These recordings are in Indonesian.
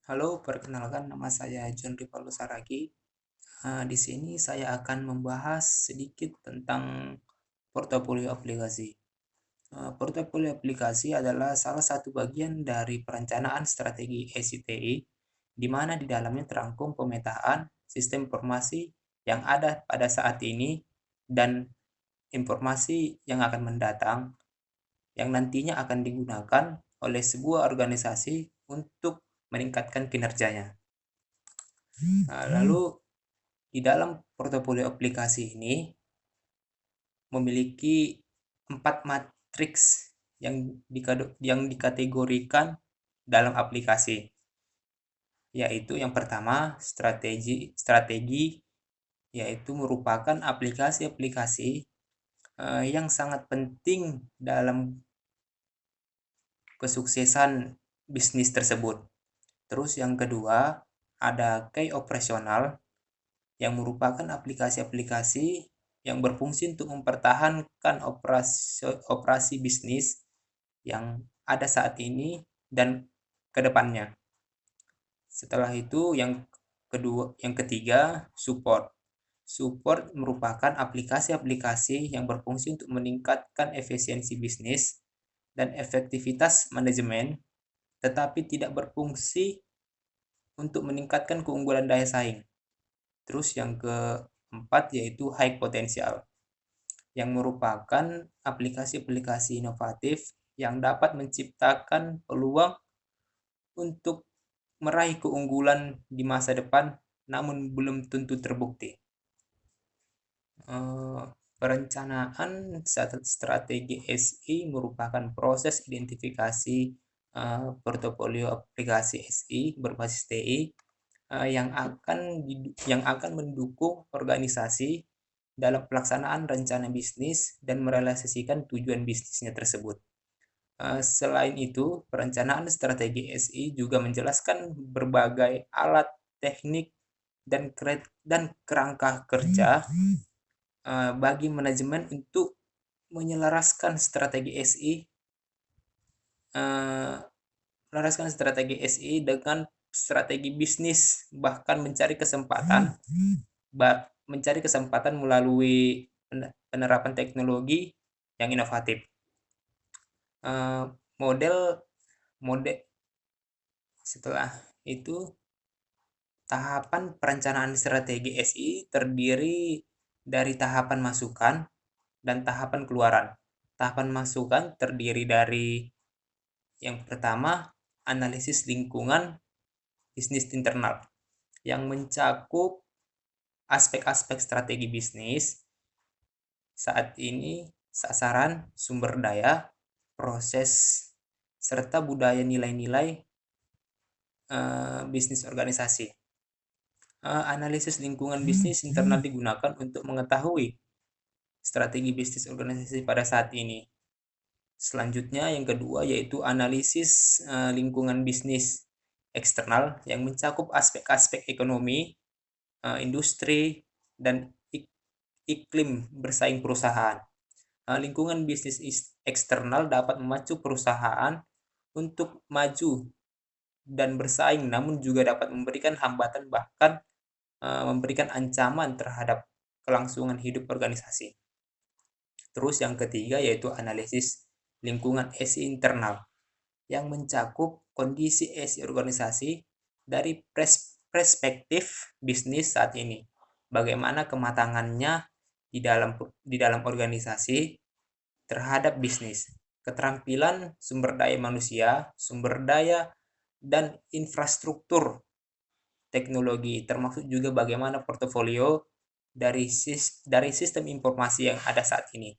Halo, perkenalkan nama saya John Rivaldo Saragi. Di sini saya akan membahas sedikit tentang portofolio aplikasi. Portofolio aplikasi adalah salah satu bagian dari perencanaan strategi SITI, di mana di dalamnya terangkum pemetaan sistem informasi yang ada pada saat ini dan informasi yang akan mendatang, yang nantinya akan digunakan oleh sebuah organisasi untuk meningkatkan kinerjanya. Lalu di dalam portofolio aplikasi ini memiliki 4 matriks yang dikategorikan dalam aplikasi, yaitu yang pertama strategi yaitu merupakan aplikasi-aplikasi yang sangat penting dalam kesuksesan bisnis tersebut. Terus yang kedua ada key operasional yang merupakan aplikasi-aplikasi yang berfungsi untuk mempertahankan operasi bisnis yang ada saat ini dan ke depannya. Setelah itu yang ketiga, support. Support merupakan aplikasi-aplikasi yang berfungsi untuk meningkatkan efisiensi bisnis dan efektivitas manajemen, tetapi tidak berfungsi untuk meningkatkan keunggulan daya saing. Terus yang keempat yaitu high potential, yang merupakan aplikasi-aplikasi inovatif yang dapat menciptakan peluang untuk meraih keunggulan di masa depan namun belum tentu terbukti. Perencanaan strategi SI merupakan proses identifikasi portofolio aplikasi SI berbasis TI yang akan mendukung organisasi dalam pelaksanaan rencana bisnis dan merealisasikan tujuan bisnisnya tersebut. Selain itu, perencanaan strategi SI juga menjelaskan berbagai alat, teknik, dan kerangka kerja bagi manajemen untuk menyelaraskan strategi SI eh, dengan strategi bisnis, bahkan mencari kesempatan melalui penerapan teknologi yang inovatif. Eh, model mode Setelah itu, tahapan perencanaan strategi SI terdiri dari tahapan masukan dan tahapan keluaran. Tahapan masukan terdiri dari yang pertama, analisis lingkungan bisnis internal yang mencakup aspek-aspek strategi bisnis saat ini, sasaran, sumber daya, proses, serta budaya nilai-nilai bisnis organisasi. Analisis lingkungan bisnis internal digunakan untuk mengetahui strategi bisnis organisasi pada saat ini. Selanjutnya yang kedua yaitu analisis lingkungan bisnis eksternal yang mencakup aspek-aspek ekonomi, industri, dan iklim bersaing perusahaan. Lingkungan bisnis eksternal dapat memacu perusahaan untuk maju dan bersaing, namun juga dapat memberikan hambatan bahkan memberikan ancaman terhadap kelangsungan hidup organisasi. Terus yang ketiga yaitu analisis lingkungan SI internal yang mencakup kondisi SI organisasi dari perspektif bisnis saat ini. Bagaimana kematangannya di dalam organisasi terhadap bisnis, keterampilan sumber daya manusia, sumber daya dan infrastruktur teknologi, termasuk juga bagaimana portofolio dari sistem informasi yang ada saat ini.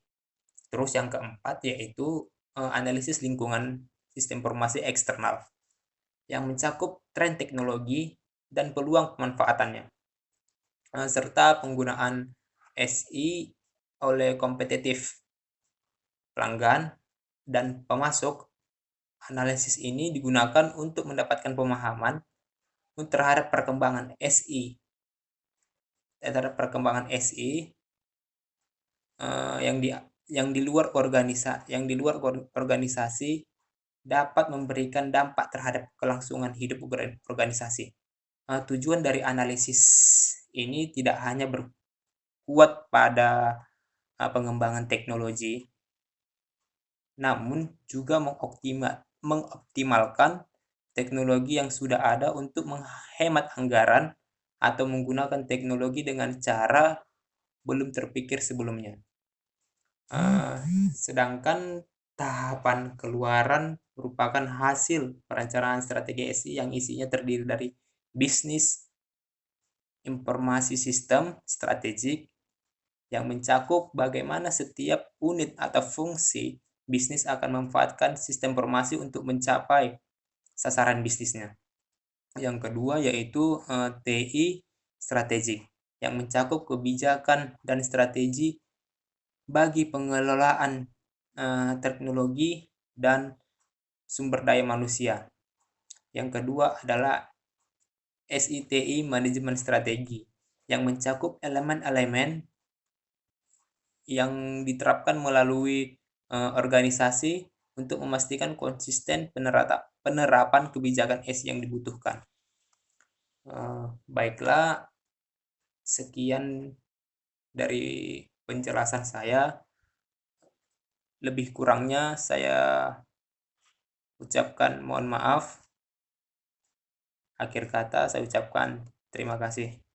Terus yang keempat yaitu analisis lingkungan sistem informasi eksternal yang mencakup tren teknologi dan peluang pemanfaatannya, serta penggunaan SI oleh kompetitif pelanggan dan pemasok. Analisis ini digunakan untuk mendapatkan pemahaman terhadap perkembangan SI yang di luar organisasi dapat memberikan dampak terhadap kelangsungan hidup organisasi. Tujuan dari analisis ini tidak hanya berkuat pada pengembangan teknologi, namun juga mengoptimalkan teknologi yang sudah ada untuk menghemat anggaran atau menggunakan teknologi dengan cara belum terpikir sebelumnya. Sedangkan tahapan keluaran merupakan hasil perencanaan strategi SI yang isinya terdiri dari bisnis informasi sistem strategik yang mencakup bagaimana setiap unit atau fungsi bisnis akan memanfaatkan sistem informasi untuk mencapai sasaran bisnisnya. Yang kedua yaitu TI strategik yang mencakup kebijakan dan strategi bagi pengelolaan teknologi dan sumber daya manusia. Yang kedua adalah SITI manajemen strategi yang mencakup elemen-elemen yang diterapkan melalui organisasi untuk memastikan konsisten penerapan kebijakan SI yang dibutuhkan. Baiklah, sekian dari penjelasan saya. Lebih kurangnya saya ucapkan mohon maaf. Akhir kata saya ucapkan terima kasih.